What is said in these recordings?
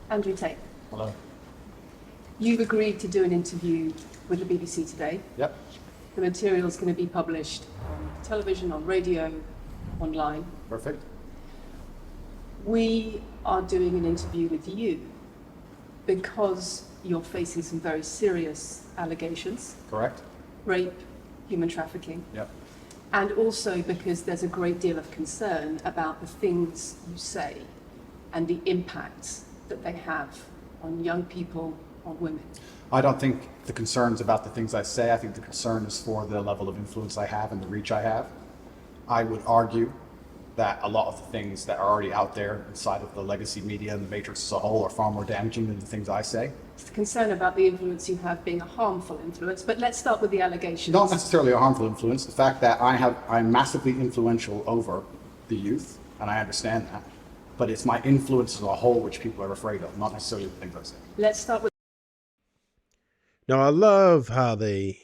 Andrew Tate, Hello. you've agreed to do an interview with the BBC today. Yep. The material is going to be published on television, on radio, online. Perfect. We are doing an interview with you because you're facing some very serious allegations, Correct. rape, human trafficking, Yep. and also because there's a great deal of concern about the things you say and the impacts that they have on young people, on women. I don't think the concern's about the things I say. I think the concern is for the level of influence I have and the reach I have. I would argue that a lot of the things that are already out there inside of the legacy media and the matrix as a whole are far more damaging than the things I say. It's the concern about the influence you have being a harmful influence, but let's start with the allegations. Not necessarily a harmful influence. The fact that I'm massively influential over the youth, and I understand that, but it's my influence as a whole which people are afraid of, not necessarily the things I say. Let's start with Now, I love how they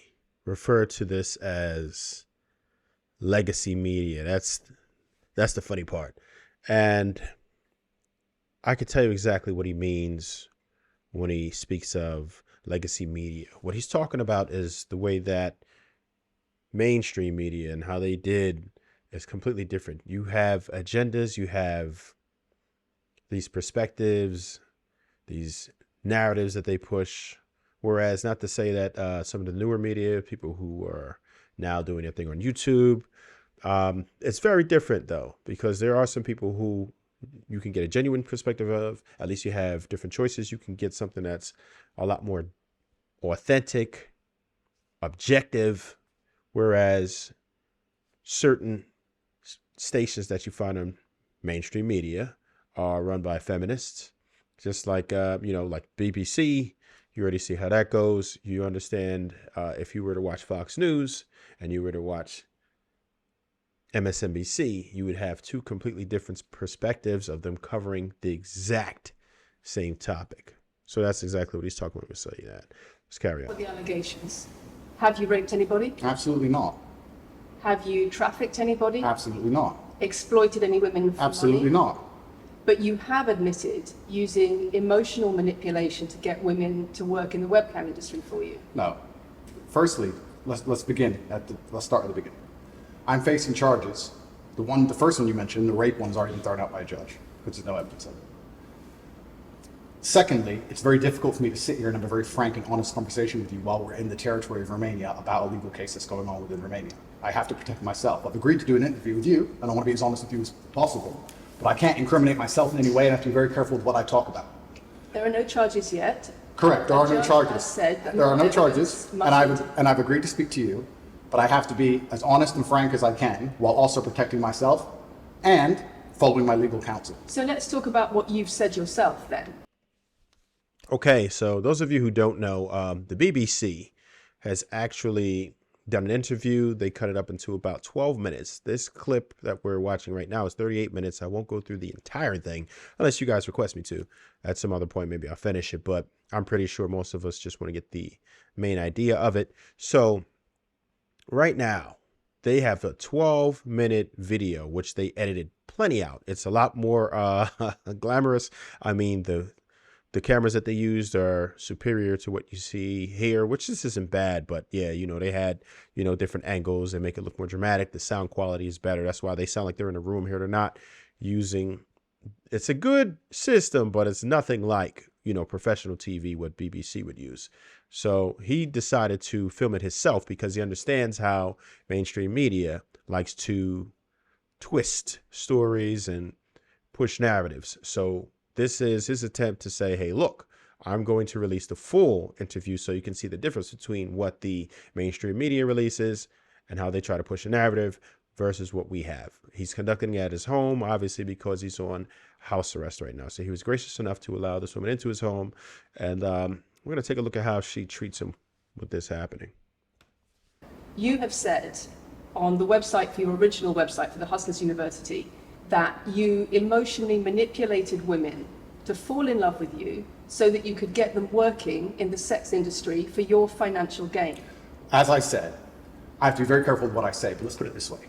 refer to this as legacy media. That's the funny part. And I could tell you exactly what he means when he speaks of legacy media. What he's talking about is the way that mainstream media and how they did is completely different. You have agendas, you have these perspectives, these narratives that they push. Whereas, not to say that some of the newer media, people who are now doing their thing on YouTube, it's very different though, because there are some people who you can get a genuine perspective of. At least you have different choices. You can get something that's a lot more authentic, objective, whereas certain stations that you find on mainstream media are run by feminists, just like, like BBC. You already see how that goes. You understand if you were to watch Fox News and you were to watch MSNBC, you would have two completely different perspectives of them covering the exact same topic. So that's exactly what he's talking about when saying that. Let's carry on. the allegations. Have you raped anybody? Absolutely not. Have you trafficked anybody? Absolutely not. Exploited any women for Absolutely money? not. But you have admitted using emotional manipulation to get women to work in the webcam industry for you. No. Firstly, let's begin let's start at the beginning. I'm facing charges. The first one you mentioned, the rape one's already been thrown out by a judge, because there's no evidence of it. Secondly, it's very difficult for me to sit here and have a very frank and honest conversation with you while we're in the territory of Romania about a legal case that's going on within Romania. I have to protect myself. I've agreed to do an interview with you, and I want to be as honest with you as possible. But I can't incriminate myself in any way, and I have to be very careful with what I talk about. There are no charges yet. Correct, there are no The judge charges. has said that There are no evidence charges, must and I've agreed to speak to you, but I have to be as honest and frank as I can while also protecting myself and following my legal counsel. So let's talk about what you've said yourself then. Okay, so those of you who don't know, the BBC has actually done an interview. They cut it up into about 12 minutes. This clip that we're watching right now is 38 minutes. I won't go through the entire thing unless you guys request me to. At some other point, maybe I'll finish it, but I'm pretty sure most of us just want to get the main idea of it. So right now, they have a 12-minute video, which they edited plenty out. It's a lot more glamorous. I mean, the cameras that they used are superior to what you see here, which this isn't bad, but yeah, they had, different angles and make it look more dramatic. The sound quality is better. That's why they sound like they're in a room here. They're not using, it's a good system, but it's nothing like, professional TV, what BBC would use. So he decided to film it himself because he understands how mainstream media likes to twist stories and push narratives. So this is his attempt to say, hey, look, I'm going to release the full interview so you can see the difference between what the mainstream media releases and how they try to push a narrative versus what we have. He's conducting it at his home, obviously, because he's on house arrest right now. So he was gracious enough to allow this woman into his home. And we're going to take a look at how she treats him with this happening. You have said on the website, for your original website for the Hustlers University, that you emotionally manipulated women to fall in love with you so that you could get them working in the sex industry for your financial gain. As I said, I have to be very careful with what I say, but let's put it this way.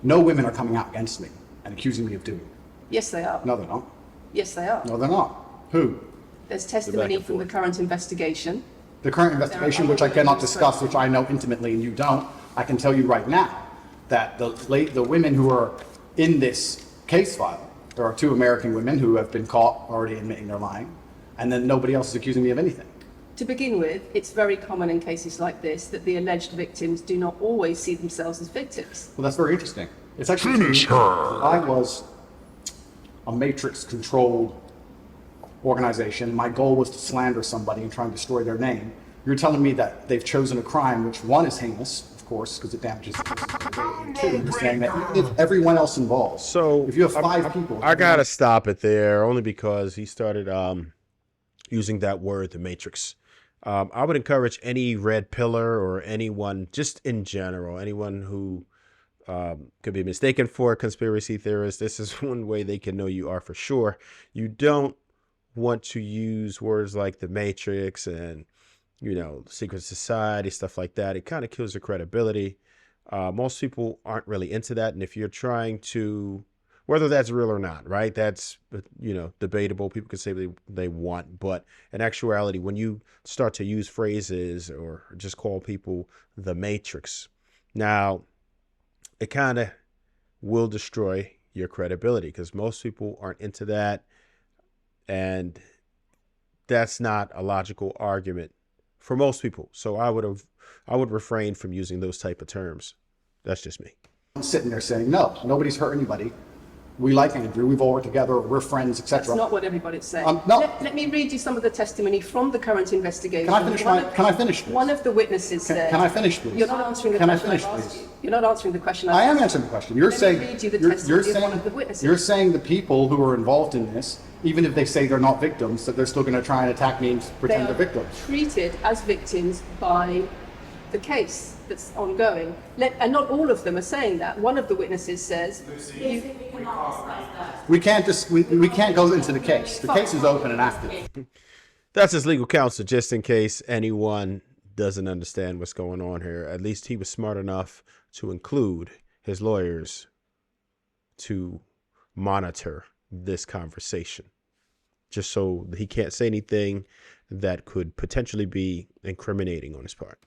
No women are coming out against me and accusing me of doing it. Yes, they are. No, they're not. Yes, they are. No, they're not. Who? There's testimony from the current investigation. The current investigation, which I cannot discuss, which I know intimately and you don't, I can tell you right now that the women who are in this case file, there are 2 American women who have been caught already admitting they're lying, and then nobody else is accusing me of anything. To begin with, it's very common in cases like this that the alleged victims do not always see themselves as victims. Well, that's very interesting. It's actually finish her. I was a matrix-controlled organization. My goal was to slander somebody and try and destroy their name. You're telling me that they've chosen a crime, which one is heinous, of course, because it damages the two. You're saying that if everyone else involved. So if you have 5 people, I gotta stop it there, only because he started using that word, the matrix. I would encourage any red pillar or anyone, just in general, anyone who could be mistaken for a conspiracy theorist. This is one way they can know you are for sure. You don't want to use words like the matrix and, you know, secret society, stuff like that. It kind of kills your credibility. Most people aren't really into that. And if you're trying to, whether that's real or not, right? That's, you know, debatable. People can say they want, but in actuality, when you start to use phrases or just call people the matrix, now it kind of will destroy your credibility because most people aren't into that. And that's not a logical argument for most people. So I would refrain from using those type of terms. That's just me. I'm sitting there saying, no, nobody's hurt anybody. We like Andrew. We've all worked together. We're friends, etc. That's not what everybody's saying. No. Let me read you some of the testimony from the current investigation. Can I finish this? One of the witnesses said... Can I finish this? You're not answering the question I've asked you. You're not answering the question I am answering the question. You're saying... Let me read you the testimony of one of the witnesses. You're saying the people who are involved in this, even if they say they're not victims, that they're still going to try and attack me and pretend they're victims. Treated as victims by the case that's ongoing. And not all of them are saying that. One of the witnesses says... We can't go into the case. The case is open and active. That's his legal counsel, just in case anyone doesn't understand what's going on here. At least he was smart enough to include his lawyers to monitor this conversation, just so he can't say anything that could potentially be incriminating on his part.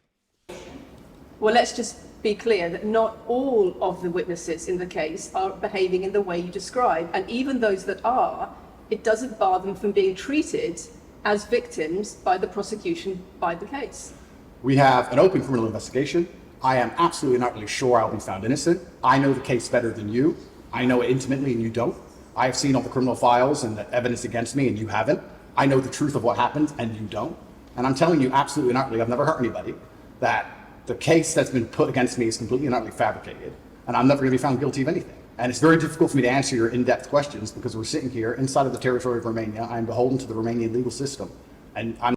Well, let's just be clear that not all of the witnesses in the case are behaving in the way you describe. And even those that are, it doesn't bar them from being treated as victims by the prosecution by the case. We have an open criminal investigation. I am absolutely not really sure I'll be found innocent. I know the case better than you. I know it intimately and you don't. I have seen all the criminal files and the evidence against me and you haven't. I know the truth of what happened and you don't. And I'm telling you absolutely not really, I've never hurt anybody, that the case that's been put against me is completely and utterly fabricated, and I'm never going to be found guilty of anything. And it's very difficult for me to answer your in-depth questions because we're sitting here inside of the territory of Romania. I'm beholden to the Romanian legal system, and I'm...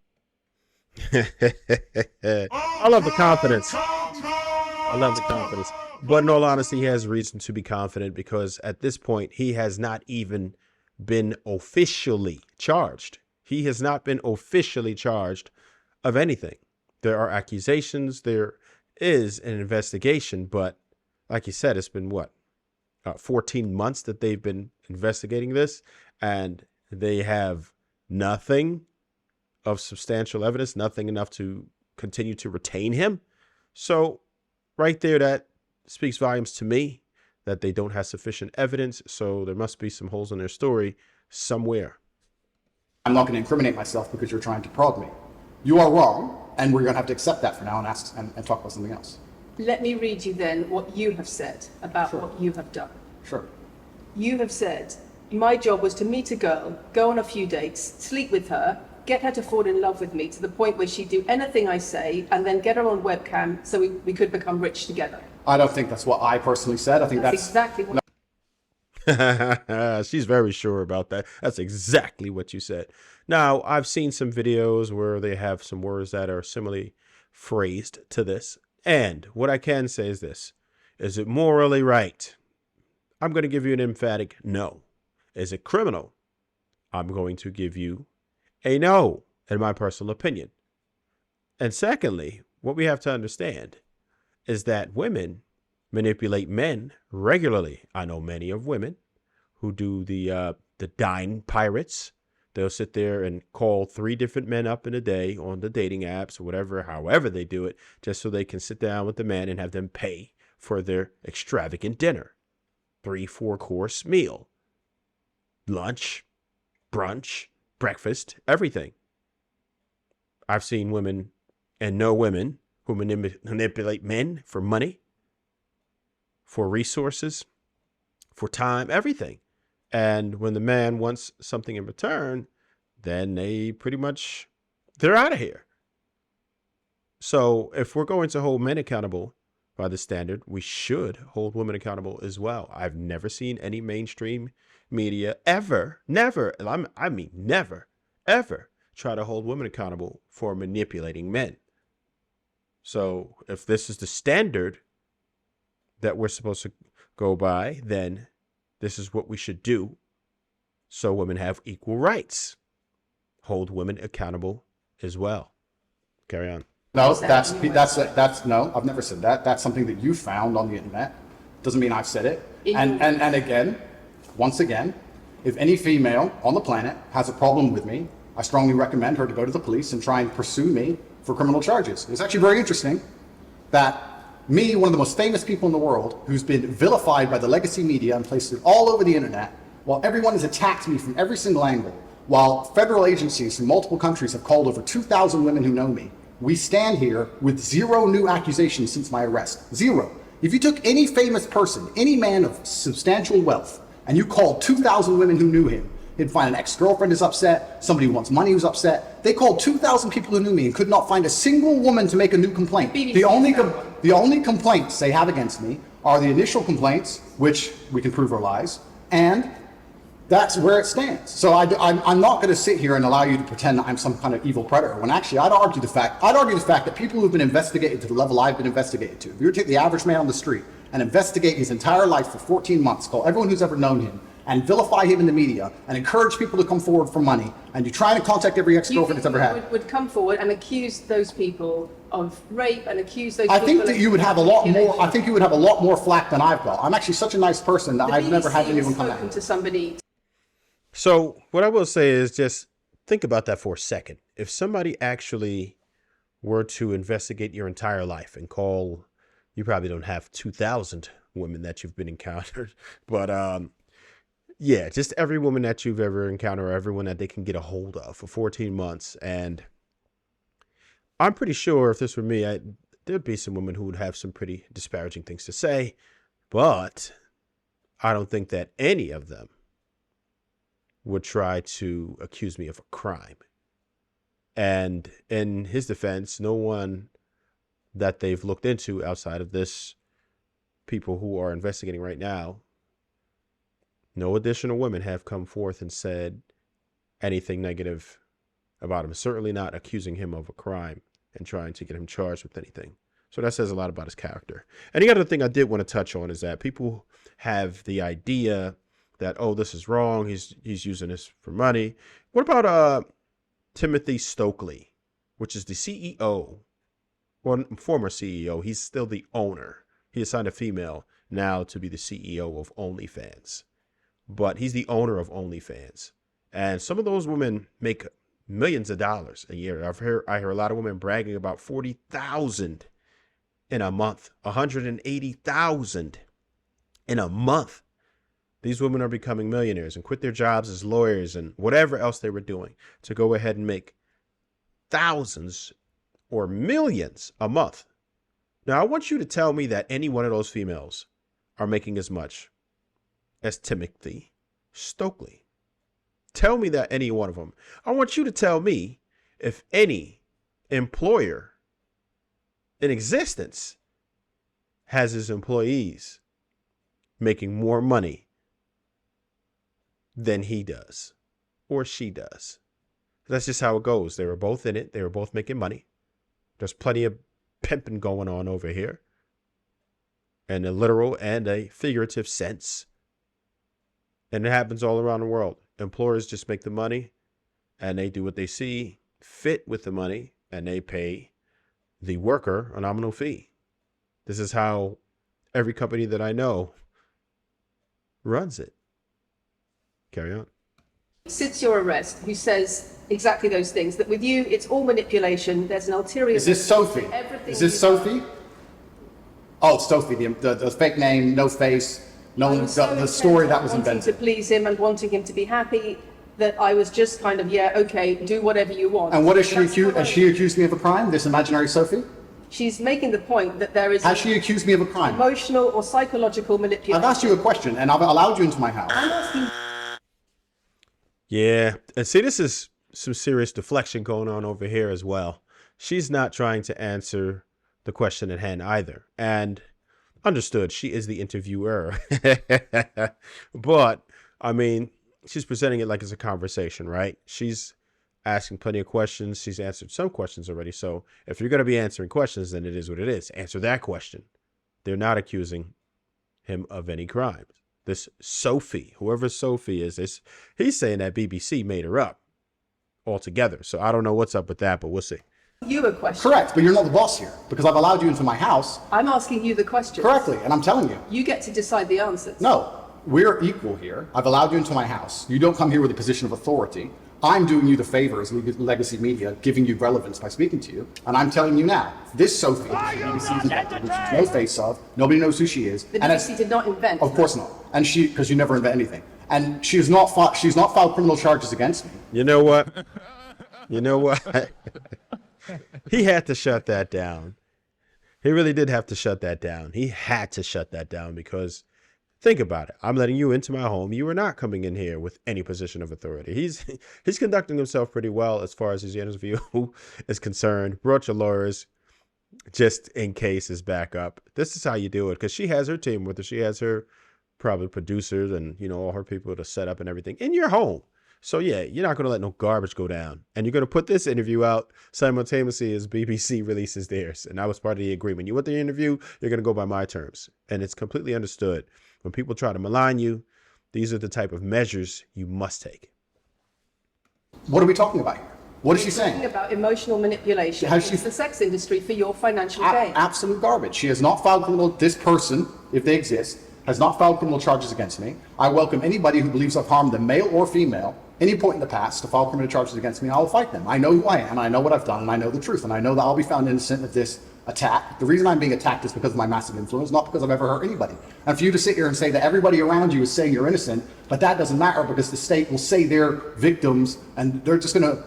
I love the confidence. I love the confidence. But in all honesty, he has reason to be confident because at this point, he has not even been officially charged. He has not been officially charged of anything. There are accusations. There is an investigation. But like you said, it's been what? 14 months that they've been investigating this. And they have nothing of substantial evidence, nothing enough to continue to retain him. So right there, that speaks volumes to me that they don't have sufficient evidence. So there must be some holes in their story somewhere. I'm not going to incriminate myself because you're trying to prod me. You are wrong. And we're going to have to accept that for now and ask and talk about something else. Let me read you then what you have said about Sure. what you have done. Sure. You have said, my job was to meet a girl, go on a few dates, sleep with her, get her to fall in love with me to the point where she'd do anything I say, and then get her on webcam so we could become rich together. I don't think that's what I personally said. I think that's exactly what... She's very sure about that. That's exactly what you said. Now, I've seen some videos where they have some words that are similarly phrased to this. And what I can say is this. Is it morally right? I'm going to give you an emphatic no. Is it criminal? I'm going to give you a no, in my personal opinion. And secondly, what we have to understand is that women manipulate men regularly. I know many of women who do the dine pirates, They'll sit there and call 3 different men up in a day on the dating apps or whatever, however they do it, just so they can sit down with the man and have them pay for their extravagant dinner. 3-4 course meal, lunch, brunch, breakfast, everything. I've seen women and know women who manipulate men for money, for resources, for time, everything. And when the man wants something in return, then they're out of here. So if we're going to hold men accountable by the standard, we should hold women accountable as well. I've never seen any mainstream media ever, never, I mean never, ever try to hold women accountable for manipulating men. So if this is the standard that we're supposed to go by, then this is what we should do so women have equal rights. Hold women accountable as well. Carry on. No, that's no, I've never said that. That's something that you found on the internet. Doesn't mean I've said it. And again, once again, if any female on the planet has a problem with me, I strongly recommend her to go to the police and try and pursue me for criminal charges. It's actually very interesting that me, one of the most famous people in the world, who's been vilified by the legacy media and placed all over the internet, while everyone has attacked me from every single angle, while federal agencies from multiple countries have called over 2,000 women who know me, we stand here with 0 new accusations since my arrest. 0. If you took any famous person, any man of substantial wealth, and you called 2,000 women who knew him, he'd find an ex-girlfriend is upset, somebody who wants money who's upset. They called 2,000 people who knew me and could not find a single woman to make a new complaint. The only complaints they have against me are the initial complaints, which we can prove are lies, and that's where it stands. So I'm not going to sit here and allow you to pretend that I'm some kind of evil predator, when actually I'd argue the fact that people who've been investigated to the level I've been investigated to, if you were to take the average man on the street and investigate his entire life for 14 months, call everyone who's ever known him, and vilify him in the media, and encourage people to come forward for money, and you try to contact every ex-girlfriend that's ever had. Would come forward and accuse those people of rape and accuse those I people think that of you would have a lot more. manipulation. I think you would have a lot more flack than I've got. I'm actually such a nice person that I've never had BBC anyone has come at spoken me. to somebody. So what I will say is just think about that for a second. If somebody actually were to investigate your entire life and call, you probably don't have 2,000 women that you've been encountered, but yeah, just every woman that you've ever encountered, or everyone that they can get a hold of for 14 months. And I'm pretty sure if this were me, there'd be some women who would have some pretty disparaging things to say, but I don't think that any of them would try to accuse me of a crime. And in his defense, no one that they've looked into outside of this people who are investigating right now, no additional women have come forth and said anything negative about him. Certainly not accusing him of a crime and trying to get him charged with anything. So that says a lot about his character. And the other thing I did want to touch on is that people have the idea that, oh, this is wrong. He's using this for money. What about Timothy Stokely, which is the CEO, well, former CEO. He's still the owner. He assigned a female now to be the CEO of OnlyFans, but he's the owner of OnlyFans. And some of those women make millions of dollars a year. I hear a lot of women bragging about 40,000 in a month, 180,000 in a month. These women are becoming millionaires and quit their jobs as lawyers and whatever else they were doing to go ahead and make thousands or millions a month. Now, I want you to tell me that any one of those females are making as much as Timothy Stokely. Tell me that any one of them. I want you to tell me if any employer in existence has his employees making more money than he does or she does. That's just how it goes. They were both in it. They were both making money. There's plenty of pimping going on over here in a literal and a figurative sense. And it happens all around the world. Employers just make the money and they do what they see fit with the money and they pay the worker a nominal fee. This is how every company that I know runs it. Carry on. since your arrest, who says exactly those things, that with you, it's all manipulation, there's an ulterior... Is this Sophie? Is this Sophie? Oh, Sophie, the fake name, no face, the story that was invented. Wanting to please him and wanting him to be happy, that I was just kind of, yeah, okay, do whatever you want. And what is she accused? Has she accused me of a crime, this imaginary Sophie? She's making the point that there is... Has she accused me of a crime? Emotional or psychological manipulation. I've asked you a question and I've allowed you into my house. I'm asking... Yeah, and see, this is some serious deflection going on over here as well. She's not trying to answer the question at hand either. And understood, she is the interviewer. But, I mean, she's presenting it like it's a conversation, right? She's asking plenty of questions. She's answered some questions already. So if you're going to be answering questions, then it is what it is. Answer that question. They're not accusing him of any crimes. This Sophie, whoever Sophie is, he's saying that BBC made her up altogether. So I don't know what's up with that, but we'll see. You a question. Correct, but you're not the boss here because I've allowed you into my house. I'm asking you the question. Correctly, and I'm telling you. You get to decide the answers. No, we're equal here. I've allowed you into my house. You don't come here with a position of authority. I'm doing you the favor as Legacy Media, giving you relevance by speaking to you. And I'm telling you now, this Sophie, BBC's invented, which is no face of, nobody knows who she is. The BBC did not invent. Of course not. And because you never invent anything. And she's not filed criminal charges against me. You know what? You know what? He had to shut that down. He really did have to shut that down. He had to shut that down because think about it. I'm letting you into my home. You are not coming in here with any position of authority. He's conducting himself pretty well as far as his interview is concerned. Brought your lawyers just in case is back up. This is how you do it because she has her team with her. She has her probably producers and, you know, all her people to set up and everything in your home. So, yeah, you're not going to let no garbage go down. And you're going to put this interview out simultaneously as BBC releases theirs. And that was part of the agreement. You want the interview, you're going to go by my terms. And it's completely understood. When people try to malign you, these are the type of measures you must take. What are we talking about here? What is she saying? Talking about emotional manipulation. Has she... It's the sex industry for your financial gain. Absolute garbage. She has not filed criminal... This person, if they exist, has not filed criminal charges against me. I welcome anybody who believes I've harmed them, male or female, any point in the past to file criminal charges against me. I will fight them. I know who I am. I know what I've done, and I know the truth. And I know that I'll be found innocent of this attack. The reason I'm being attacked is because of my massive influence, not because I've ever hurt anybody. And for you to sit here and say that everybody around you is saying you're innocent, but that doesn't matter because the state will say they're victims and they're just going to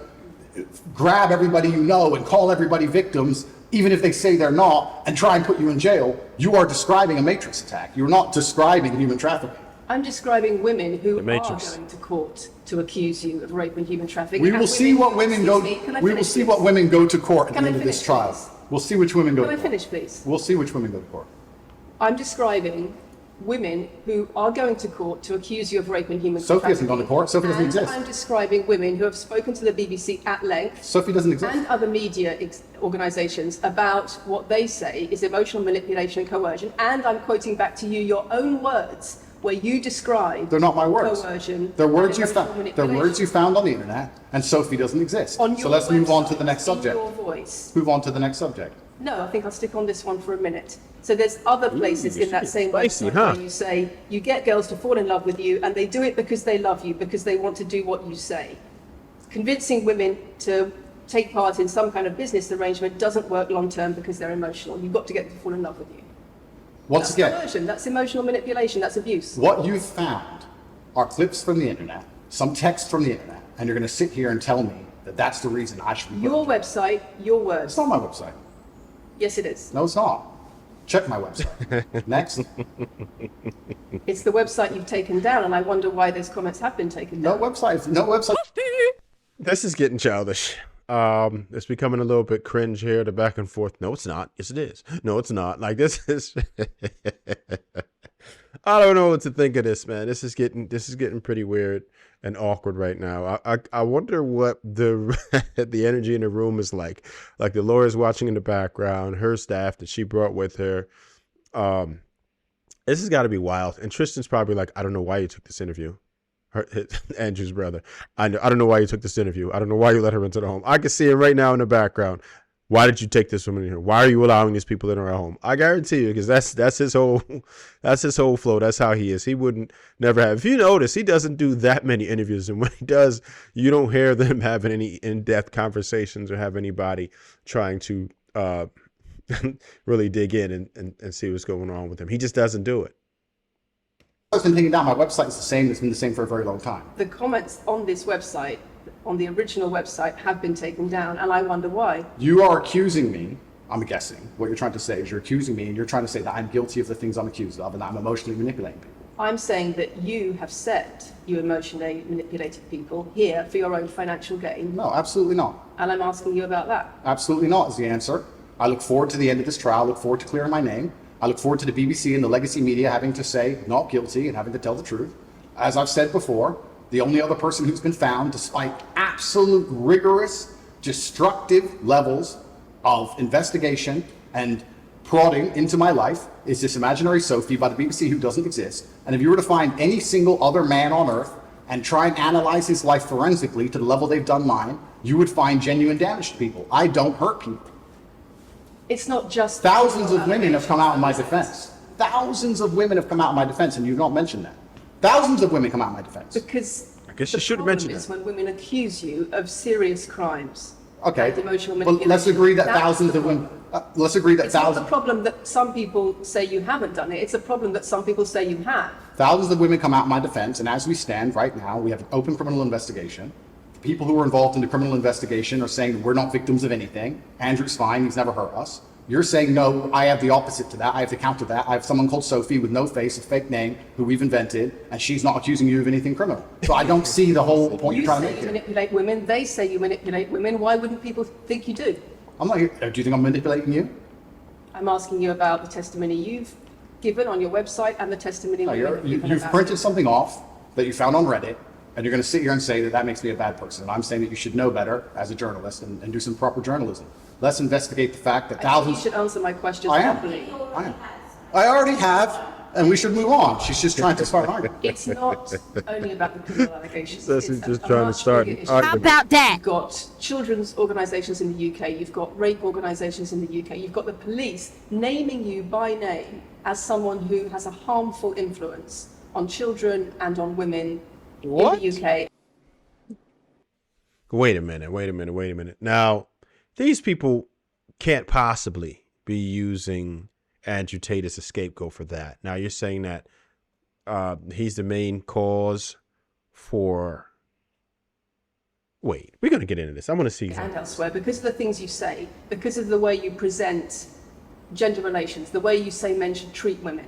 grab everybody you know and call everybody victims, even if they say they're not, and try and put you in jail. You are describing a matrix attack. You're not describing human trafficking. I'm describing women who are going to court to accuse you of rape and human trafficking. We will see what women go. We will see what women go to court at the end of this trial. We'll see which women go to court. Can I finish, please? We'll see which women go to court. I'm describing women who are going to court to accuse you of rape and human trafficking. Sophie hasn't gone to court. Sophie doesn't exist. I'm describing women who have spoken to the BBC at length. Sophie doesn't exist. And other media organisations about what they say is emotional manipulation and coercion. And I'm quoting back to you your own words where you describe... They're not my words. Coercion. They're words you found. They're words you found on the internet, and Sophie doesn't exist. So let's move on to the next subject. Your voice. Move on to the next subject. No, I think I'll stick on this one for a minute. So there's other places in that same website where you say you get girls to fall in love with you and they do it because they love you, because they want to do what you say. Convincing women to take part in some kind of business arrangement doesn't work long term because they're emotional. You've got to get them to fall in love with you. Once again, coercion, that's emotional manipulation, that's abuse. What you've found are clips from the internet, some text from the internet, and you're going to sit here and tell me that that's the reason I should be... Your website, your words. It's not my website. Yes, it is. No, it's not. Check my website. Next. It's the website you've taken down, and I wonder why those comments have been taken down. No website. This is getting childish. It's becoming a little bit cringe here, the back and forth. No, it's not. Yes, it is. No, it's not. Like, this is... I don't know what to think of this, man. This is getting pretty weird and awkward right now. I wonder what the the energy in the room is like. Like the lawyer's watching in the background, her staff that she brought with her. This has got to be wild. And Tristan's probably like, I don't know why you took this interview. Andrew's brother. I don't know why you took this interview. I don't know why you let her into the home. I can see him right now in the background. Why did you take this woman in here? Why are you allowing these people in our home? I guarantee you, because that's his whole flow. That's how he is. He wouldn't never have. If you notice, he doesn't do that many interviews, and when he does, you don't hear them having any in-depth conversations or have anybody trying to really dig in and see what's going on with him. He just doesn't do it. I've been taking down my website. It's the same. It's been the same for a very long time. The comments on this website, on the original website, have been taken down, and I wonder why. You are accusing me, I'm guessing, what you're trying to say is you're accusing me and you're trying to say that I'm guilty of the things I'm accused of and that I'm emotionally manipulating people. I'm saying that you have said you emotionally manipulated people here for your own financial gain, No, absolutely not. and I'm asking you about that. Absolutely not is the answer. I look forward to the end of this trial. I look forward to clearing my name. I look forward to the BBC and the legacy media having to say not guilty and having to tell the truth. As I've said before, the only other person who's been found, despite absolute rigorous, destructive levels of investigation and prodding into my life, is this imaginary Sophie by the BBC who doesn't exist. And if you were to find any single other man on earth and try and analyze his life forensically to the level they've done mine, you would find genuine damage to people. I don't hurt people. It's not just... Thousands of women have come out in my defense. Thousands of women have come out in my defense, and you've not mentioned that. Thousands of women come out in my defense. Because I guess you should have mentioned is that. when women accuse you of serious crimes. Okay, And emotional well, manipulation. let's agree that That's thousands the of women, problem. let's agree that It's not the thousands, problem that some people say you haven't done it. It's a problem that some people say you have. thousands of women come out in my defense, and as we stand right now, we have an open criminal investigation. People who were involved in the criminal investigation are saying that we're not victims of anything. Andrew's fine, he's never hurt us. You're saying, no, I have the opposite to that. I have to counter that. I have someone called Sophie with no face, a fake name, who we've invented, and she's not accusing you of anything criminal. So I don't see the whole point You you're trying to say make you here. manipulate women. They say you manipulate women. Why wouldn't people think you do? I'm not here. Do you think I'm manipulating you? I'm asking you about the testimony you've given on your website and the testimony No, women have given you've about printed you. something off that you found on Reddit, and you're going to sit here and say that that makes me a bad person. And I'm saying that you should know better as a journalist and do some proper journalism. Let's investigate the fact that I think thousands... you should answer my questions I am. properly. I am. I already have, and we should move on. She's just trying to start arguing. It's not only about the criminal allegations. So she's It's just a trying to much start bigger an issue. argument. How about that? You've got children's organisations in the UK, you've got rape organisations in the UK, you've got the police naming you by name as someone who has a harmful influence on children and on women What? in the UK. Wait a minute. Now, these people can't possibly be using Andrew Tate as a scapegoat for that. Now, you're saying that he's the main cause for... Wait, we're going to get into this. I want to see... And elsewhere, because of the things you say, because of the way you present gender relations, the way you say men should treat women.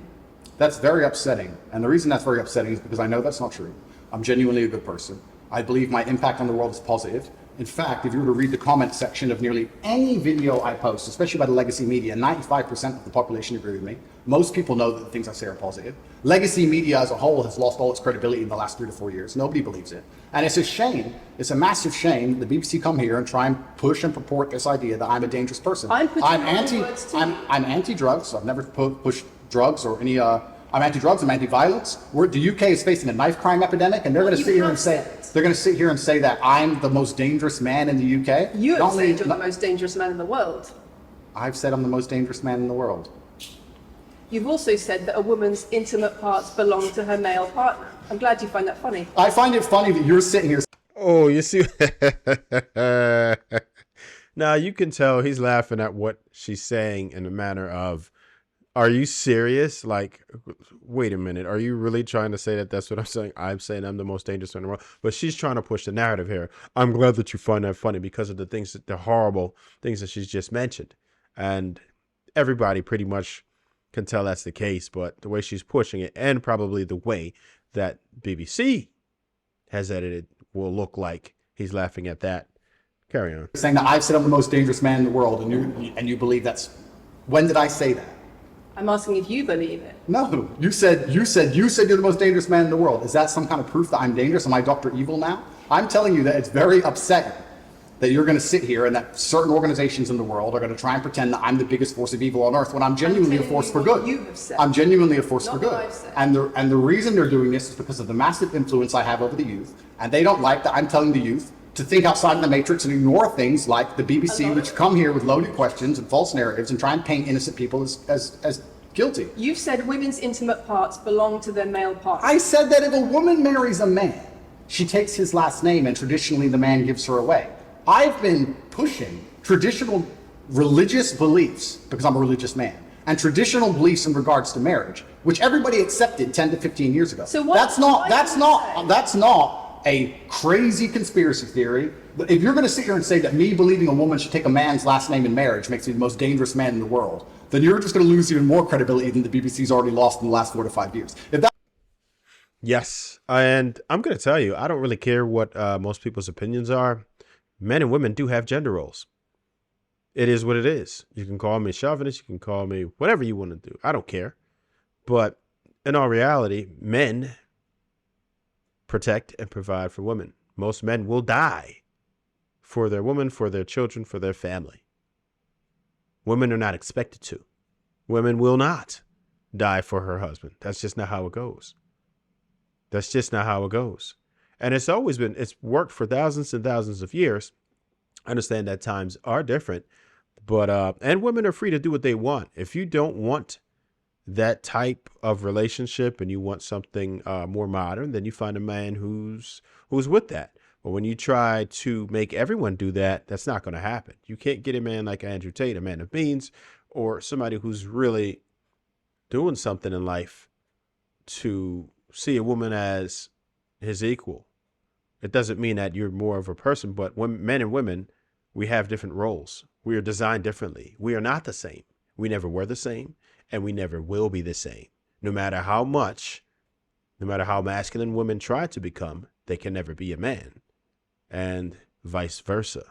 That's very upsetting. And the reason that's very upsetting is because I know that's not true. I'm genuinely a good person. I believe my impact on the world is positive. In fact, if you were to read the comment section of nearly any video I post, especially by the legacy media, 95% of the population agree with me. Most people know that the things I say are positive. Legacy media as a whole has lost all its credibility in the last 3 to 4 years. Nobody believes it. And it's a shame, it's a massive shame that the BBC come here and try and push and purport this idea that I'm a dangerous person. I'm putting my words to you. I'm anti-drugs. I've never pushed drugs or any, I'm anti-drugs, I'm anti-violence. The UK is facing a knife crime epidemic, and they're going to You sit here have and say, said. they're going to sit here and say that I'm the most dangerous man in the UK. You Not have only- said you're the most dangerous man in the world. I've said I'm the most dangerous man in the world. You've also said that a woman's intimate parts belong to her male partner. I'm glad you find that funny. I find it funny that you're sitting here Oh, you see? Now, you can tell he's laughing at what she's saying in the manner of, are you serious? Like, wait a minute. Are you really trying to say that that's what I'm saying? I'm saying I'm the most dangerous man in the world. But she's trying to push the narrative here. I'm glad that you find that funny because of the things, the horrible things that she's just mentioned. And everybody pretty much can tell that's the case. But the way she's pushing it, and probably the way that BBC has edited, will look like he's laughing at that. Carry on. saying that I've said I'm the most dangerous man in the world, and you believe that's... When did I say that? I'm asking if you believe it. No, you said you're the most dangerous man in the world. Is that some kind of proof that I'm dangerous? Am I Dr. Evil now? I'm telling you that it's very upsetting that you're going to sit here and that certain organizations in the world are going to try and pretend that I'm the biggest force of evil on earth when I'm genuinely a telling force you for what good. you have said. I'm genuinely a force Not for good. what I've said. And the reason they're doing this is because of the massive influence I have over the youth. And they don't like that I'm telling the youth to think outside of the matrix and ignore things like the BBC, which come here with loaded questions and false narratives and try and paint innocent people as guilty. You've said women's intimate parts belong to their male partner. I said that if a woman marries a man, she takes his last name and traditionally the man gives her away. I've been pushing traditional religious beliefs, because I'm a religious man, and traditional beliefs in regards to marriage, which everybody accepted 10 to 15 years ago. So that's not a crazy conspiracy theory. But if you're going to sit here and say that me believing a woman should take a man's last name in marriage makes me the most dangerous man in the world, then you're just going to lose even more credibility than the BBC's already lost in the last 4 to 5 years. If that Yes, and I'm going to tell you, I don't really care what most people's opinions are. Men and women do have gender roles. It is what it is. You can call me chauvinist, you can call me whatever you want to do. I don't care. But in all reality, men protect and provide for women. Most men will die for their woman, for their children, for their family. Women are not expected to. Women will not die for her husband. That's just not how it goes. That's just not how it goes. And it's worked for thousands and thousands of years. I understand that times are different, but, and women are free to do what they want. If you don't want that type of relationship and you want something more modern, then you find a man who's with that. But when you try to make everyone do that, that's not going to happen. You can't get a man like Andrew Tate, a man of means, or somebody who's really doing something in life to see a woman as his equal. It doesn't mean that you're more of a person, but when men and women, we have different roles. We are designed differently. We are not the same. We never were the same, and we never will be the same. No matter how masculine women try to become, they can never be a man, and vice versa.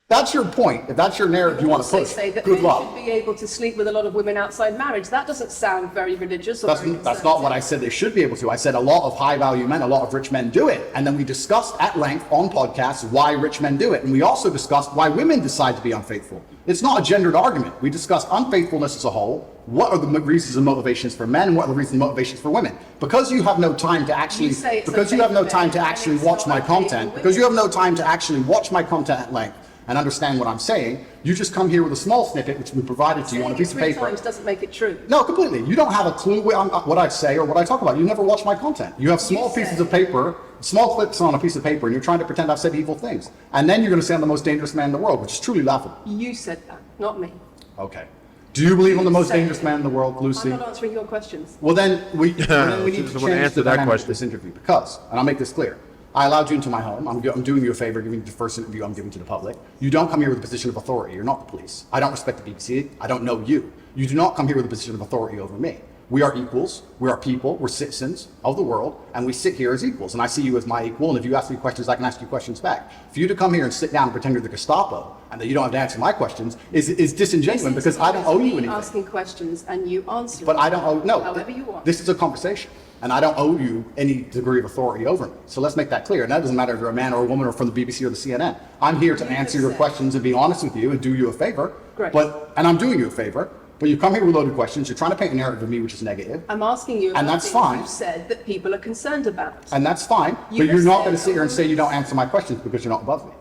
That's your point. If that's your narrative you want to push, Say that good men luck. should be able to sleep with a lot of women outside marriage. That doesn't sound very religious. Or very That's not what I said they should be able to. I said a lot of high-value men, a lot of rich men do it. And then we discussed at length on podcasts why rich men do it. And we also discussed why women decide to be unfaithful. It's not a gendered argument. We discussed unfaithfulness as a whole. What are the reasons and motivations for men? And what are the reasons and motivations for women? Because you have no time to actually, because you have no time to actually watch my content, because you have no time to actually watch my content at length and understand what I'm saying, you just come here with a small snippet which we provided to you on a piece of paper. Times doesn't make it true. No, completely. You don't have a clue what I say or what I talk about. You never watch my content. You have small pieces of paper, small clips on a piece of paper, and you're trying to pretend I've said evil things. And then you're going to say I'm the most dangerous man in the world, which is truly laughable. You said that, not me. Okay. Do you believe I'm the most dangerous man in the world, Lucy? I'm not answering your questions. Well, then we need to Just wanna change answer the that dynamic of question. this interview because, and I'll make this clear, I allowed you into my home. I'm doing you a favor, giving you the first interview I'm giving to the public. You don't come here with a position of authority. You're not the police. I don't respect the BBC. I don't know you. You do not come here with a position of authority over me. We are equals. We are people. We're citizens of the world, and we sit here as equals. And I see you as my equal. And if you ask me questions, I can ask you questions back. For you to come here and sit down and pretend you're the Gestapo and that you don't have to answer my questions is disingenuous because I don't owe you anything. Asking questions and you answer. But I don't owe, no. However you want. This is a conversation, and I don't owe you any degree of authority over me. So let's make that clear. And that doesn't matter if you're a man or a woman or from the BBC or the CNN. I'm here to answer your questions and be honest with you and do you a favor. Great. And I'm doing you a favor. But you come here with loaded questions. You're trying to paint a narrative of me which is negative. I'm asking you about And that's things fine. you've said that people are concerned about. And that's fine. You But you're have not said going to sit here and say you don't always- answer my questions because you're not above me.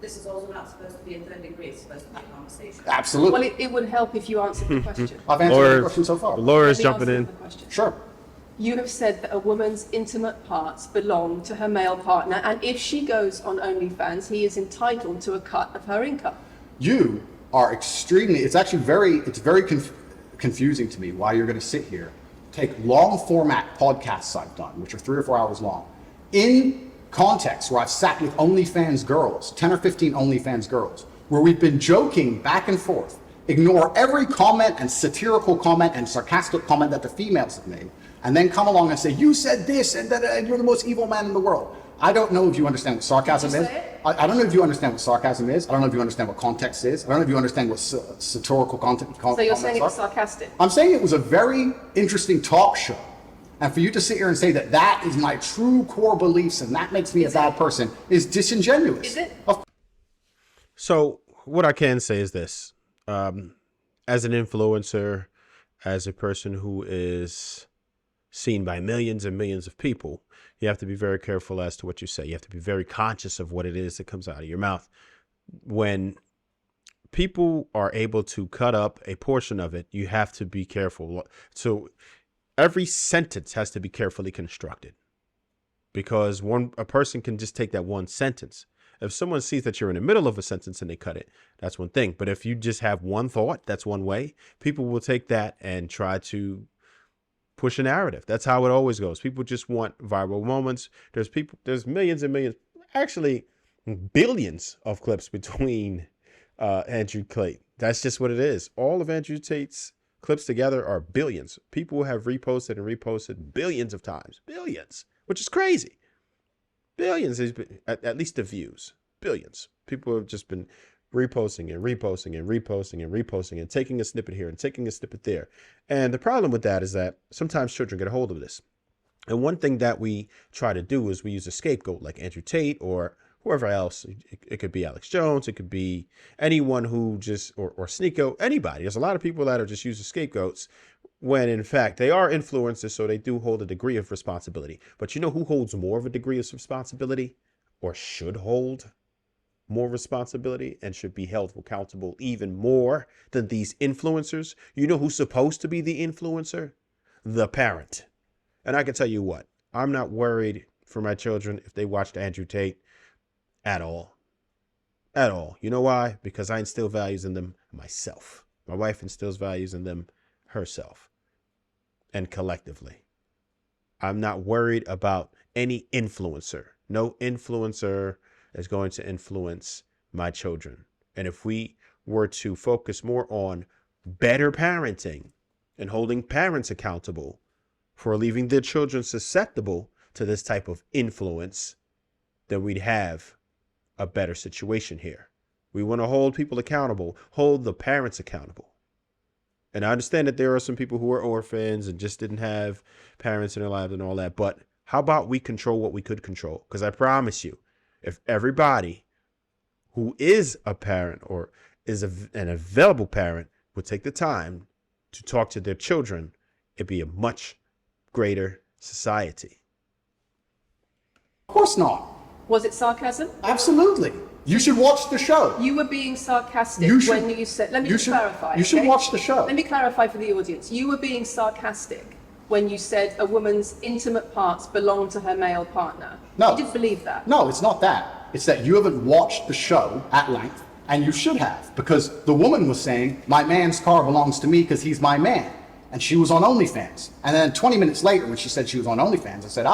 This is also not supposed to be a third degree, it's supposed to be a conversation. Absolutely. Well, it would help if you answered the question. I've answered every question so far. Laura's Let me jumping answer in. the question. Sure. You have said that a woman's intimate parts belong to her male partner, and if she goes on OnlyFans, he is entitled to a cut of her income. You are extremely, it's very confusing to me why you're going to sit here, take long format podcasts I've done, which are 3 or 4 hours long, in context where I've sat with OnlyFans girls, 10 or 15 OnlyFans girls, where we've been joking back and forth, ignore every comment and satirical comment and sarcastic comment that the females have made, and then come along and say, you said this and that, and you're the most evil man in the world. I don't know if you understand what sarcasm Did you is. say it? I don't know if you understand what sarcasm is. I don't know if you understand what context is. I don't know if you understand what satirical content. So you're saying it was sarcastic? I'm saying it was a very interesting talk show. And for you to sit here and say that that is my true core beliefs and that makes me a bad person is disingenuous. Is it? So what I can say is this, as an influencer, as a person who is seen by millions and millions of people, you have to be very careful as to what you say. You have to be very conscious of what it is that comes out of your mouth. When people are able to cut up a portion of it, you have to be careful. So every sentence has to be carefully constructed, because a person can just take that one sentence. If someone sees that you're in the middle of a sentence and they cut it, that's one thing. But if you just have one thought, that's one way. People will take that and try to push a narrative. That's how it always goes. People just want viral moments. There's millions and millions, actually billions of clips between Andrew Tate. That's just what it is. All of Andrew Tate's clips together are billions. People have reposted and reposted billions of times. Billions, which is crazy. Billions, at least the views. Billions. People have just been reposting and reposting and reposting and reposting and taking a snippet here and taking a snippet there. And the problem with that is that sometimes children get a hold of this. And one thing that we try to do is we use a scapegoat like Andrew Tate or whoever else. It could be Alex Jones. It could be anyone who just, or Sneeko, anybody. There's a lot of people that are just using scapegoats when in fact they are influencers, so they do hold a degree of responsibility. But you know who holds more of a degree of responsibility, or should hold more responsibility and should be held accountable even more than these influencers? You know who's supposed to be the influencer? The parent. And I can tell you what, I'm not worried for my children if they watched Andrew Tate at all. At all. You know why? Because I instill values in them myself. My wife instills values in them herself. And collectively. I'm not worried about any influencer. No influencer is going to influence my children. And if we were to focus more on better parenting and holding parents accountable for leaving their children susceptible to this type of influence, then we'd have a better situation here. We want to hold people accountable, hold the parents accountable. And I understand that there are some people who are orphans and just didn't have parents in their lives and all that. But how about we control what we could control? Because I promise you, if everybody who is a parent or is an available parent would take the time to talk to their children, it'd be a much greater society. Of course not. Was it sarcasm? Absolutely. You should watch the show. You were being sarcastic when you said, let me just clarify. You should watch the show. Let me clarify for the audience. You were being sarcastic when you said a woman's intimate parts belong to her male partner. No. You didn't believe that. No, it's not that. It's that you haven't watched the show at length, and you should have, because the woman was saying, my man's car belongs to me because he's my man. And she was on OnlyFans. And then 20 minutes later, when she said she was on OnlyFans, I said,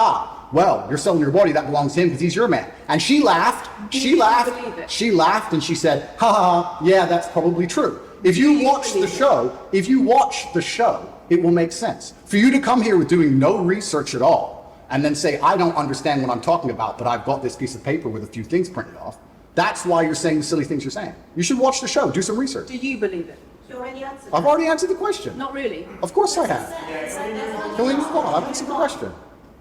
well, you're selling your body, that belongs to him because he's your man. And she laughed, she laughed, and she said, yeah, that's probably true. If you watch the show, it will make sense. For you to come here with doing no research at all, and then say, I don't understand what I'm talking about, but I've got this piece of paper with a few things printed off, that's why you're saying the silly things you're saying. You should watch the show, do some research. Do you believe it? You already answered. I've already answered the question. Not really. Of course I have. Can we move on? I've answered the question.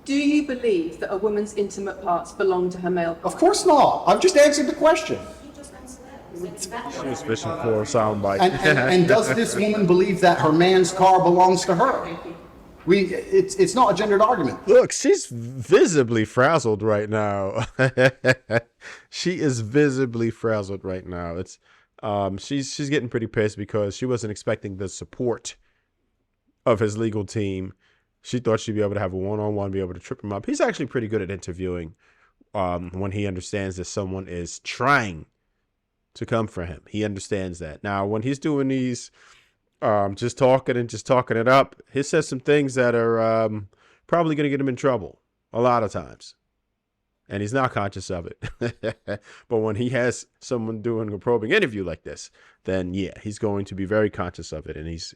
Do you believe that a woman's intimate parts belong to her male partner? Of course not. I've just answered the question. You just answered it. She was fishing for a soundbite. And does this woman believe that her man's car belongs to her? It's not a gendered argument. Look, she's visibly frazzled right now. She is visibly frazzled right now. It's she's getting pretty pissed because she wasn't expecting the support of his legal team. She thought she'd be able to have a one-on-one, be able to trip him up. He's actually pretty good at interviewing when he understands that someone is trying to come for him. He understands that. Now, when he's doing these just talking it up, he says some things that are probably going to get him in trouble a lot of times. And he's not conscious of it. But when he has someone doing a probing interview like this, then yeah, he's going to be very conscious of it. And he's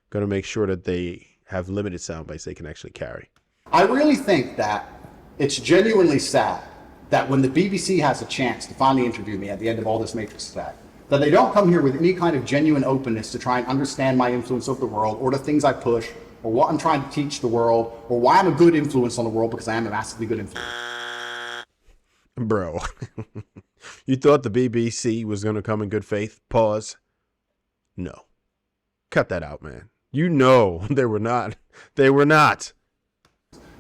going to make sure that they have limited sound bites they can actually carry. I really think that it's genuinely sad that when the BBC has a chance to finally interview me at the end of all this Matrix attack, that they don't come here with any kind of genuine openness to try and understand my influence over the world or the things I push or what I'm trying to teach the world or why I'm a good influence on the world, because I am a massively good influence. Bro, you thought the BBC was going to come in good faith? Pause. No. Cut that out, man. You know they were not. They were not.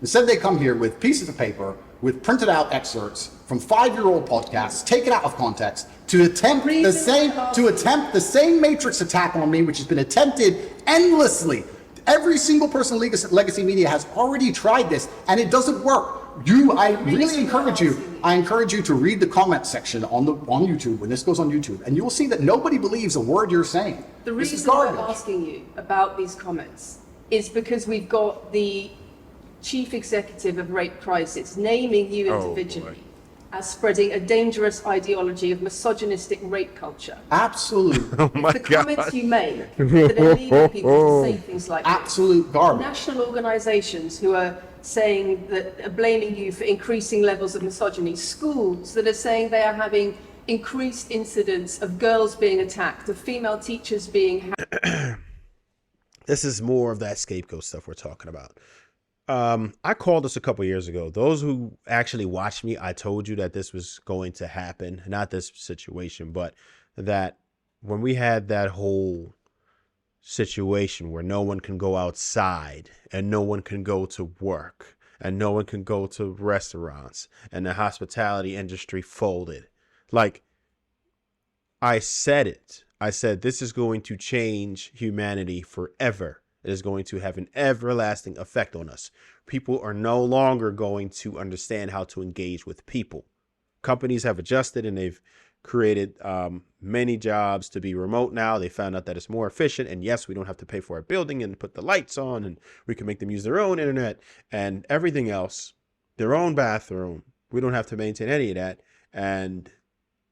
Instead, they come here with pieces of paper with printed out excerpts from 5-year-old podcasts, taken out of context, to attempt the same matrix attack on me, which has been attempted endlessly. Every single person in legacy media has already tried this, and it doesn't work. I really encourage you to read the comment section on YouTube when this goes on YouTube, and you will see that nobody believes a word you're saying. The reason I'm asking you about these comments is because we've got the chief executive of Rape Crisis naming you individually as spreading a dangerous ideology of misogynistic rape culture. Absolute. The comments you make that are leading people to say things like absolute garbage. National organizations who are saying that are blaming you for increasing levels of misogyny, schools that are saying they are having increased incidents of girls being attacked, of female teachers being This is more of that scapegoat stuff we're talking about. I called this a couple years ago. Those who actually watched me, I told you that this was going to happen. Not this situation, but that when we had that whole situation where no one can go outside and no one can go to work and no one can go to restaurants and the hospitality industry folded. Like, I said it. I said, this is going to change humanity forever. It is going to have an everlasting effect on us. People are no longer going to understand how to engage with people. Companies have adjusted and they've created many jobs to be remote now. They found out that it's more efficient. And yes, we don't have to pay for our building and put the lights on, and we can make them use their own internet and everything else, their own bathroom. We don't have to maintain any of that. And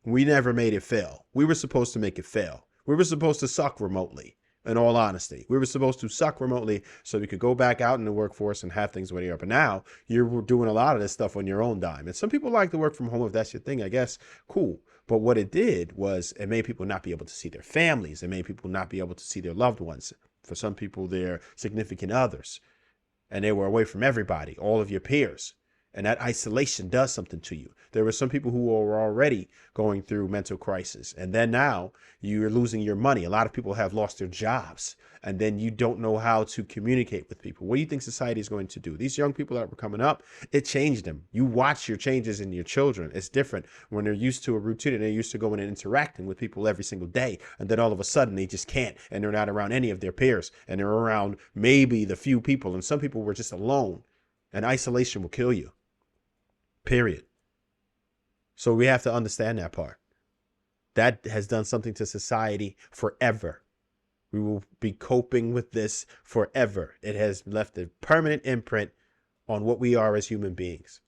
we never made it fail. We were supposed to make it fail. We were supposed to suck remotely. In all honesty, we were supposed to suck remotely so we could go back out in the workforce and have things the way they are. But now you're doing a lot of this stuff on your own dime. And some people like to work from home. If that's your thing, I guess, cool. But what it did was it made people not be able to see their families. It made people not be able to see their loved ones. For some people, their significant others. And they were away from everybody, all of your peers. And that isolation does something to you. There were some people who were already going through mental crisis. And then now you're losing your money. A lot of people have lost their jobs. And then you don't know how to communicate with people. What do you think society is going to do? These young people that were coming up, it changed them. You watch your changes in your children. It's different when they're used to a routine and they're used to going and interacting with people every single day. And then all of a sudden they just can't. And they're not around any of their peers. And they're around maybe the few people. And some people were just alone. And isolation will kill you. Period. So we have to understand that part. That has done something to society forever. We will be coping with this forever. It has left a permanent imprint on what we are as human beings.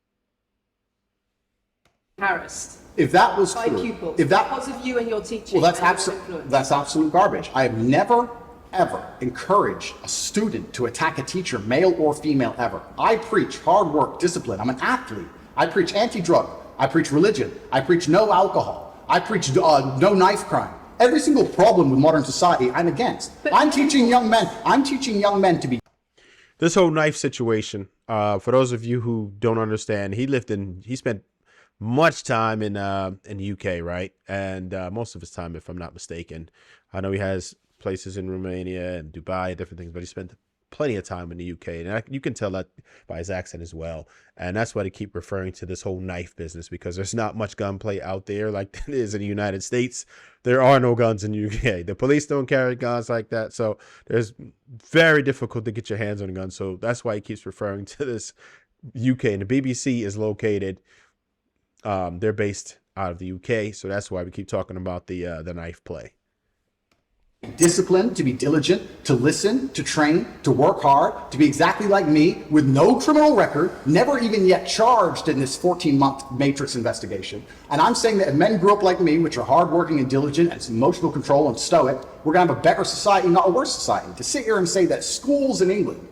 harassed If that was by true, pupils if that, because of you and your teaching. well, that's and your influence. that's absolute garbage. I have never, ever encouraged a student to attack a teacher, male or female, ever. I preach hard work, discipline. I'm an athlete. I preach anti-drug. I preach religion. I preach no alcohol. I preach no knife crime. Every single problem with modern society, I'm against. But I'm teaching young men to be. This whole knife situation, for those of you who don't understand, he spent much time in the UK, right? And most of his time, if I'm not mistaken. I know he has places in Romania and Dubai and different things, but he spent plenty of time in the UK. And you can tell that by his accent as well. And that's why they keep referring to this whole knife business, because there's not much gunplay out there like there is in the United States. There are no guns in the UK. The police don't carry guns like that. So there's very difficult to get your hands on a gun. So that's why he keeps referring to this UK. And the BBC is located, they're based out of the UK. So that's why we keep talking about the knife play. Disciplined, to be diligent, to listen, to train, to work hard, to be exactly like me, with no criminal record, never even yet charged in this 14-month Matrix investigation. And I'm saying that if men grew up like me, which are hardworking and diligent and some emotional control and stoic, we're going to have a better society, not a worse society. To sit here and say that schools in England,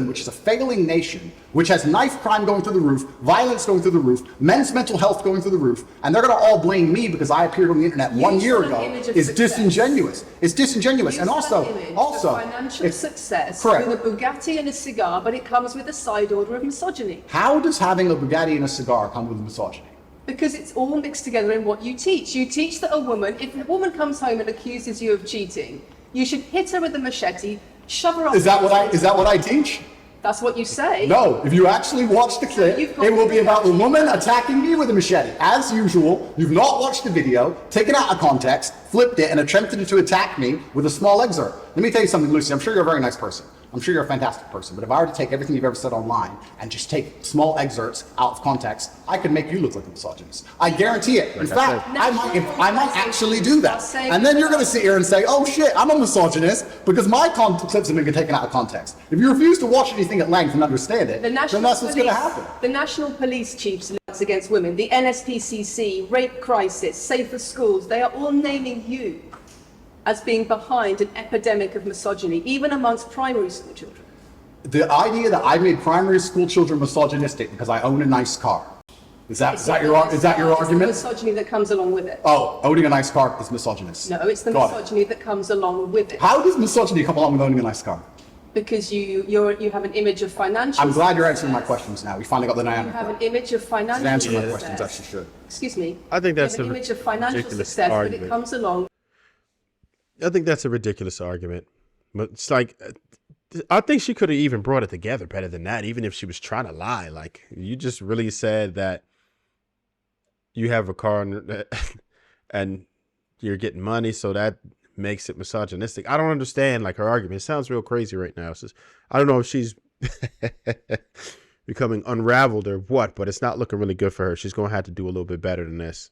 which is a failing nation, which has knife crime going through the roof, violence going through the roof, men's mental health going through the roof, and they're going to all blame me because I appeared on the internet 1 year ago, is disingenuous. It's disingenuous. And also, financial success correct. with a Bugatti and a cigar, but it comes with a side order of misogyny. How does having a Bugatti and a cigar come with misogyny? Because it's all mixed together in what you teach. You teach that if a woman comes home and accuses you of cheating, you should hit her with a machete, shove her off. Is that what I teach? That's what you say. No, if you actually watch the clip, you've got it will be the about the reaction. woman attacking me with a machete. As usual, you've not watched the video, taken it out of context, flipped it, and attempted to attack me with a small excerpt. Let me tell you something, Lucy. I'm sure you're a very nice person. I'm sure you're a fantastic person. But if I were to take everything you've ever said online and just take small excerpts out of context, I could make you look like a misogynist. I guarantee it. In fact, I might actually do that. And then you're going to sit here and say, oh shit, I'm a misogynist because my clips have been taken out of context. If you refuse to watch anything at length and understand it, then that's what's going to happen. The National Police Chiefs against women, the NSPCC, Rape Crisis, Safer Schools, they are all naming you as being behind an epidemic of misogyny, even amongst primary school children. The idea that I made primary school children misogynistic because I own a nice car. Is that your argument? It's the misogyny that comes along with it. Oh, owning a nice car is misogynist. No, it's the misogyny that comes along with it. How does misogyny come along with owning a nice car? Because you have an image of financial I'm glad you're success. answering my questions now. We finally got the You dynamic. have an image of financial Answer my success. questions, as you should. Excuse me. I think that's You have an a image of financial ridiculous success, but argument. it comes along. I think that's a ridiculous argument. But it's like, I think she could have even brought it together better than that, even if she was trying to lie. Like, you just really said that you have a car and you're getting money, so that makes it misogynistic. I don't understand, like, her argument. It sounds real crazy right now. It's just, I don't know if she's becoming unraveled or what, but it's not looking really good for her. She's going to have to do a little bit better than this.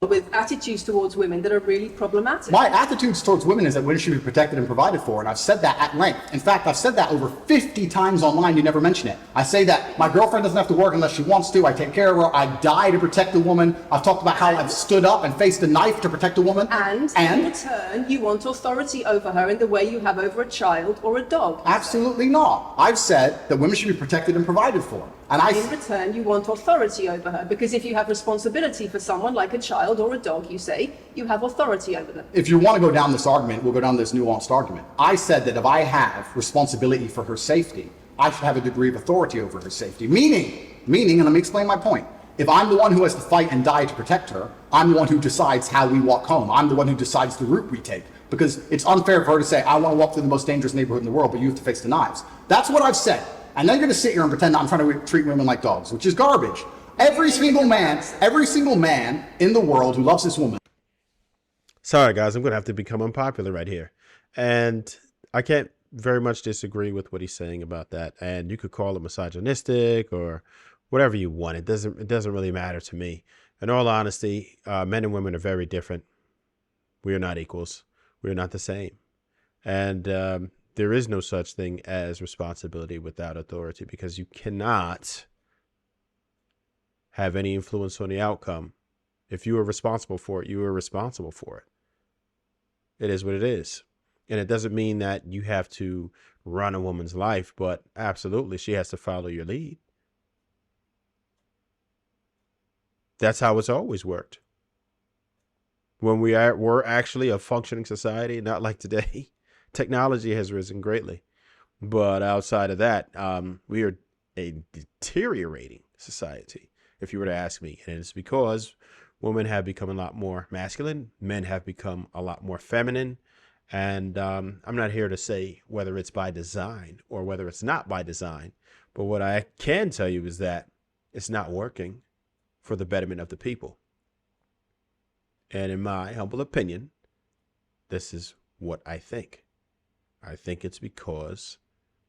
With attitudes towards women that are really problematic. My attitudes towards women is that women should be protected and provided for, and I've said that at length. In fact, I've said that over 50 times online. You never mention it. I say that my girlfriend doesn't have to work unless she wants to. I take care of her. I die to protect a woman. I've talked about how I've stood up and faced a knife to protect a woman. And in return, you want authority over her in the way you have over a child or a dog. Absolutely not. I've said that women should be protected and provided for. And in return, you want authority over her, because if you have responsibility for someone like a child or a dog, you say, you have authority over them. If you want to go down this argument, we'll go down this nuanced argument. I said that if I have responsibility for her safety, I should have a degree of authority over her safety. Meaning, and let me explain my point. If I'm the one who has to fight and die to protect her, I'm the one who decides how we walk home. I'm the one who decides the route we take. Because it's unfair for her to say, I want to walk through the most dangerous neighborhood in the world, but you have to face the knives. That's what I've said. And then you're going to sit here and pretend I'm trying to treat women like dogs, which is garbage. Every single man in the world who loves this woman. Sorry, guys, I'm going to have to become unpopular right here. And I can't very much disagree with what he's saying about that. And you could call it misogynistic or whatever you want. It doesn't really matter to me. In all honesty, men and women are very different. We are not equals. We are not the same. And there is no such thing as responsibility without authority, because you cannot have any influence on the outcome. If you are responsible for it, you are responsible for it. It is what it is. And it doesn't mean that you have to run a woman's life, but absolutely she has to follow your lead. That's how it's always worked. When we're actually a functioning society, not like today. Technology has risen greatly, but outside of that, we are a deteriorating society, if you were to ask me. And it's because women have become a lot more masculine, men have become a lot more feminine, and I'm not here to say whether it's by design or whether it's not by design, but what I can tell you is that it's not working for the betterment of the people. And in my humble opinion, this is what I think. I think it's because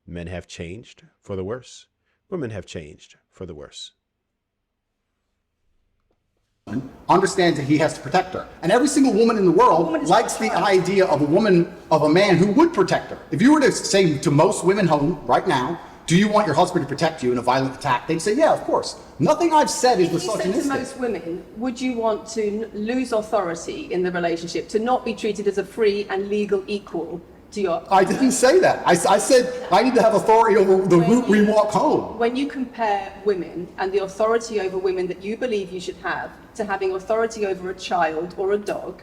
men have changed for the worse. Women have changed for the worse. Understands that he has to protect her. And every single woman in the world likes the idea of a man who would protect her. If you were to say to most women home right now, do you want your husband to protect you in a violent attack? They'd say, yeah, of course. Nothing I've said is misogynistic. If you said to most women, would you want to lose authority in the relationship, to not be treated as a free and legal equal to your... I didn't say that. I said I need to have authority over the route we walk home. When you compare women and the authority over women that you believe you should have to having authority over a child or a dog,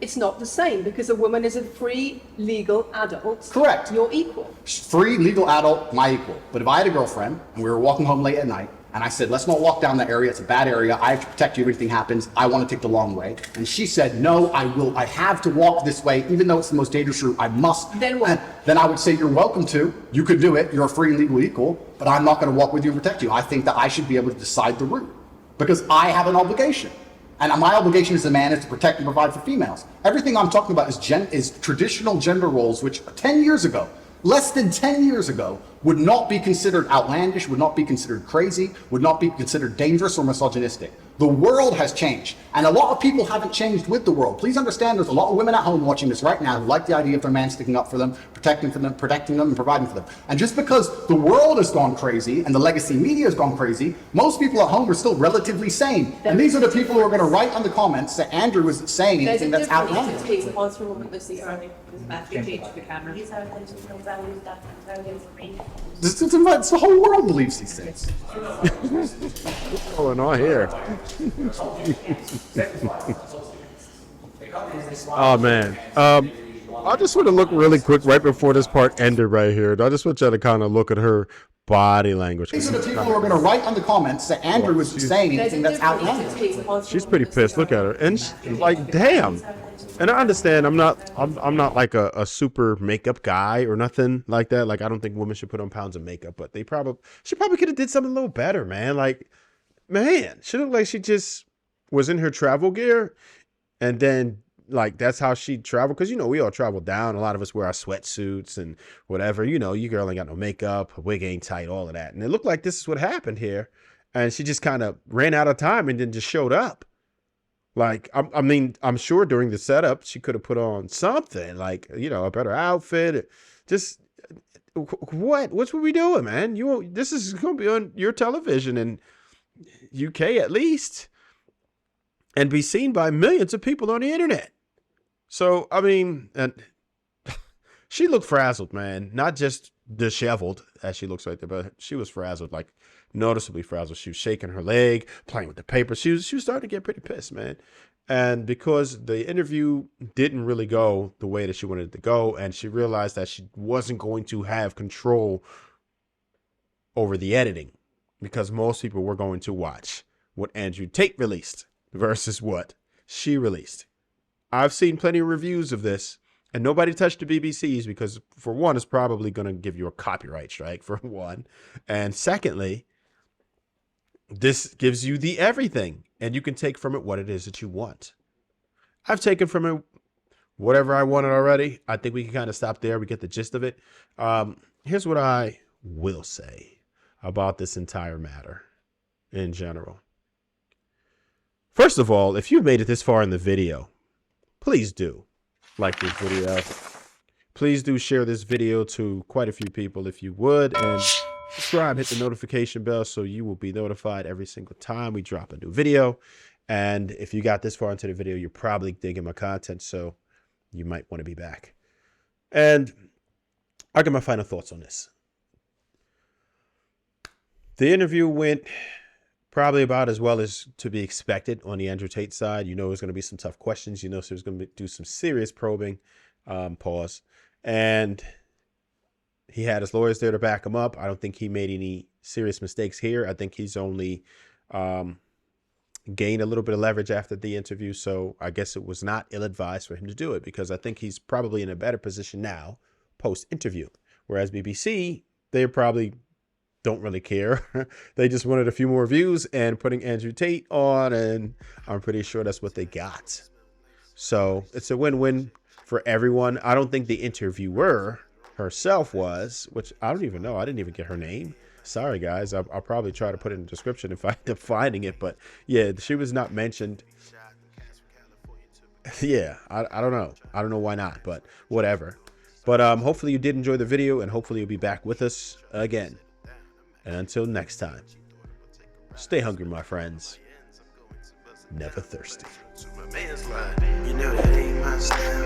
it's not the same, because a woman is a free, legal adult. Correct. You're equal. Free, legal adult, my equal. But if I had a girlfriend and we were walking home late at night And I said, let's not walk down that area. It's a bad area. I have to protect you if anything happens. I want to take the long way. And she said, no, I have to walk this way, even though it's the most dangerous route. I must. Then what? And then I would say, you're welcome to. You could do it. You're a free and legal equal, but I'm not going to walk with you and protect you. I think that I should be able to decide the route because I have an obligation. And my obligation as a man is to protect and provide for females. Everything I'm talking about is traditional gender roles, which 10 years ago, less than 10 years ago, would not be considered outlandish, would not be considered crazy, would not be considered dangerous or misogynistic. The world has changed, and a lot of people haven't changed with the world. Please understand there's a lot of women at home watching this right now who like the idea of their man sticking up for them, protecting them, and providing for them. And just because the world has gone crazy and the legacy media has gone crazy, most people at home are still relatively sane. And these are the people who are going to write on the comments that Andrew isn't saying anything that's outlandish. Please, once a woman lives sorry, this Matthew change the camera. It's the whole world believes these things. What's going on here? Oh man. I just want to look really quick right before this part ended right here. I just want you to kind of look at her body language. These are the people who are going to write on the comments that Andrew isn't saying anything that's outlandish. She's pretty pissed. Look at her, and she's like, damn. And I understand. I'm not like a super makeup guy or nothing like that. Like I don't think women should put on pounds of makeup, but she probably could have did something a little better, man. Like, man, she looked like she just was in her travel gear, and then like that's how she traveled. Because we all travel down. A lot of us wear our sweatsuits and whatever. You girl ain't got no makeup, her wig ain't tight, all of that. And it looked like this is what happened here, and she just kind of ran out of time and then just showed up. Like, I mean, I'm sure during the setup, she could have put on something like, a better outfit. Just what's we doing, man? This is going to be on your television in UK at least and be seen by millions of people on the internet. So, I mean, and she looked frazzled, man, not just disheveled as she looks right there, but she was frazzled, like noticeably frazzled. She was shaking her leg, playing with the paper. She was starting to get pretty pissed, man. And because the interview didn't really go the way that she wanted it to go, and she realized that she wasn't going to have control over the editing, because most people were going to watch what Andrew Tate released versus what she released. I've seen plenty of reviews of this, and nobody touched the BBC's because, for one, it's probably going to give you a copyright strike, for one. And secondly, this gives you the everything, and you can take from it what it is that you want. I've taken from it whatever I wanted already. I think we can kind of stop there. We get the gist of it. Here's what I will say about this entire matter in general. First of all, if you've made it this far in the video, please do like this video. Please do share this video to quite a few people if you would, and subscribe, hit the notification bell so you will be notified every single time we drop a new video. And if you got this far into the video, you're probably digging my content, so you might want to be back. And I got my final thoughts on this. The interview went probably about as well as to be expected on the Andrew Tate side. There's going to be some tough questions. There's going to do some serious probing, pause. And he had his lawyers there to back him up. I don't think he made any serious mistakes here. I think he's only gained a little bit of leverage after the interview. So I guess it was not ill-advised for him to do it, because I think he's probably in a better position now post-interview. Whereas BBC, they probably don't really care. They just wanted a few more views and putting Andrew Tate on, and I'm pretty sure that's what they got. So it's a win-win for everyone. I don't think the interviewer herself was, which I don't even know. I didn't even get her name. Sorry, guys. I'll probably try to put it in the description if I end up finding it. But yeah, she was not mentioned. Yeah, I don't know. I don't know why not, but whatever. But hopefully you did enjoy the video, and hopefully you'll be back with us again. And until next time, stay hungry, my friends. Never thirsty. You know that ain't my style.